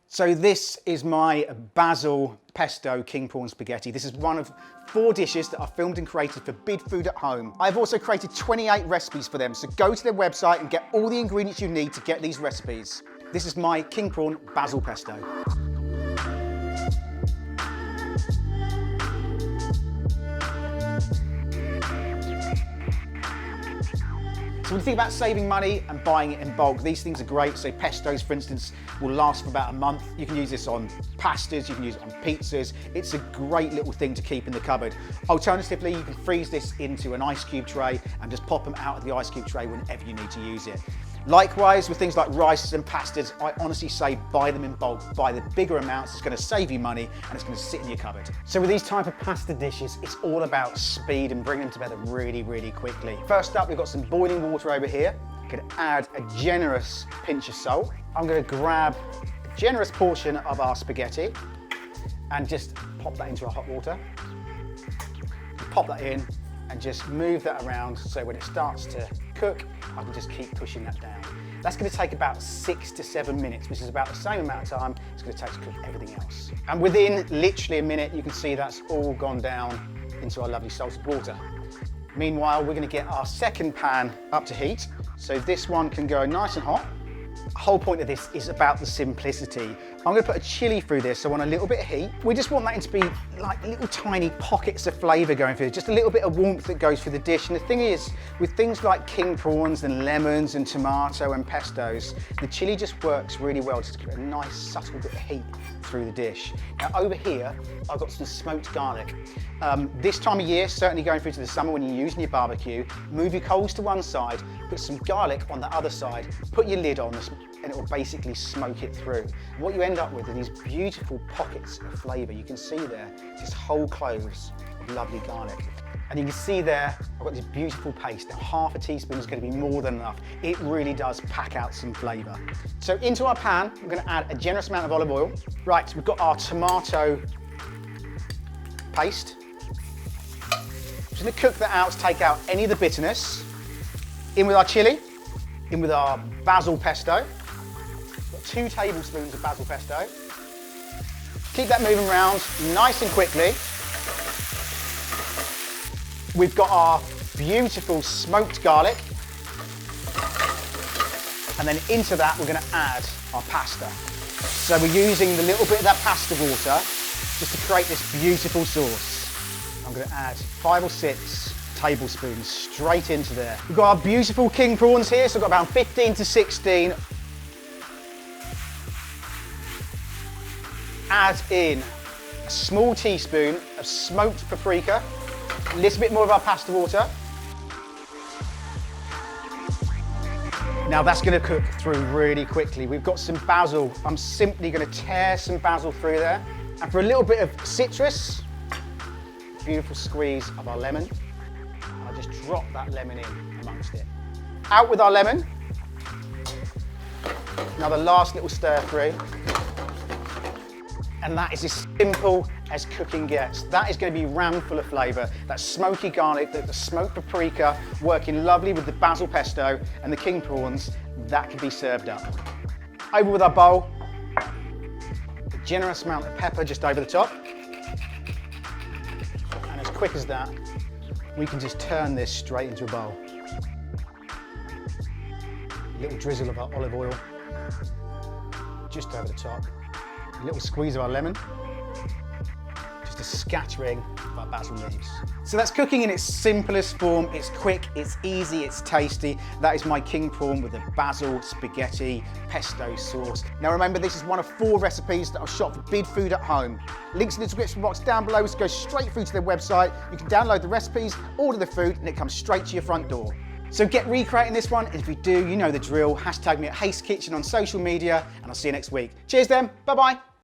So this is my basil pesto king prawn spaghetti. This is one of 4 dishes that I filmed and created for Bidfood at home. I've also created 28 recipes for them, so go to their website and get all the ingredients you need to get these recipes. This is my king prawn basil pesto. So when you think about saving money and buying it in bulk, these things are great. So pestos, for instance, will last for about a month. You can use this on pastas, you can use it on pizzas. It's a great little thing to keep in the cupboard. Alternatively, you can freeze this into an ice cube tray and just pop them out of the ice cube tray whenever you need to use it. Likewise, with things like rices and pastas, I honestly say buy them in bulk. Buy the bigger amounts, it's going to save you money and it's going to sit in your cupboard. So with these type of pasta dishes, it's all about speed and bringing them together really, really quickly. First up, we've got some boiling water over here. I'm going to add a generous pinch of salt. I'm going to grab a generous portion of our spaghetti and just pop that into our hot water. Pop that in and just move that around so when it starts to cook, I can just keep pushing that down. That's going to take about 6 to 7 minutes, which is about the same amount of time it's going to take to cook everything else. And within literally a minute, you can see that's all gone down into our lovely salted water. Meanwhile, we're going to get our second pan up to heat. So this one can go nice and hot. The whole point of this is about the simplicity. I'm going to put a chilli through this, so I want a little bit of heat. We just want that to be like little tiny pockets of flavour going through, just a little bit of warmth that goes through the dish. And the thing is, with things like king prawns and lemons and tomato and pestos, the chilli just works really well to get a nice subtle bit of heat through the dish. Now over here, I've got some smoked garlic. This time of year, certainly going through to the summer when you're using your barbecue, move your coals to one side, put some garlic on the other side, put your lid on and it will basically smoke it through. What you end up with are these beautiful pockets of flavour. You can see there, just whole cloves of lovely garlic. And you can see there, I've got this beautiful paste. Now half a teaspoon is going to be more than enough. It really does pack out some flavour. So into our pan, we're going to add a generous amount of olive oil. Right, we've got our tomato paste. I'm just going to cook that out to take out any of the bitterness. In with our chilli, in with our basil pesto. We've got 2 tablespoons of basil pesto. Keep that moving around nice and quickly. We've got our beautiful smoked garlic. And then into that, we're going to add our pasta. So we're using the little bit of that pasta water just to create this beautiful sauce. I'm going to add 5 or 6 tablespoons straight into there. We've got our beautiful king prawns here, so I've got about 15 to 16. Add in a small teaspoon of smoked paprika, a little bit more of our pasta water. Now that's going to cook through really quickly. We've got some basil. I'm simply going to tear some basil through there. And for a little bit of citrus, beautiful squeeze of our lemon. I'll just drop that lemon in amongst it. Out with our lemon. Now the last little stir through. And that is as simple as cooking gets. That is going to be rammed full of flavour. That smoky garlic, the smoked paprika, working lovely with the basil pesto and the king prawns, that can be served up. Over with our bowl. A generous amount of pepper just over the top. And as quick as that, we can just turn this straight into a bowl. A little drizzle of our olive oil just over the top. A little squeeze of our lemon. Just a scattering of our basil leaves. So that's cooking in its simplest form. It's quick, it's easy, it's tasty. That is my king prawn with the basil spaghetti pesto sauce. Now remember, this is one of 4 recipes that I've shot for Bidfood at home. Links in the description box down below, so go straight through to their website. You can download the recipes, order the food, and it comes straight to your front door. So get recreating this one, and if you do, you know the drill. Hashtag me at Haste Kitchen on social media, and I'll see you next week. Cheers then, bye-bye.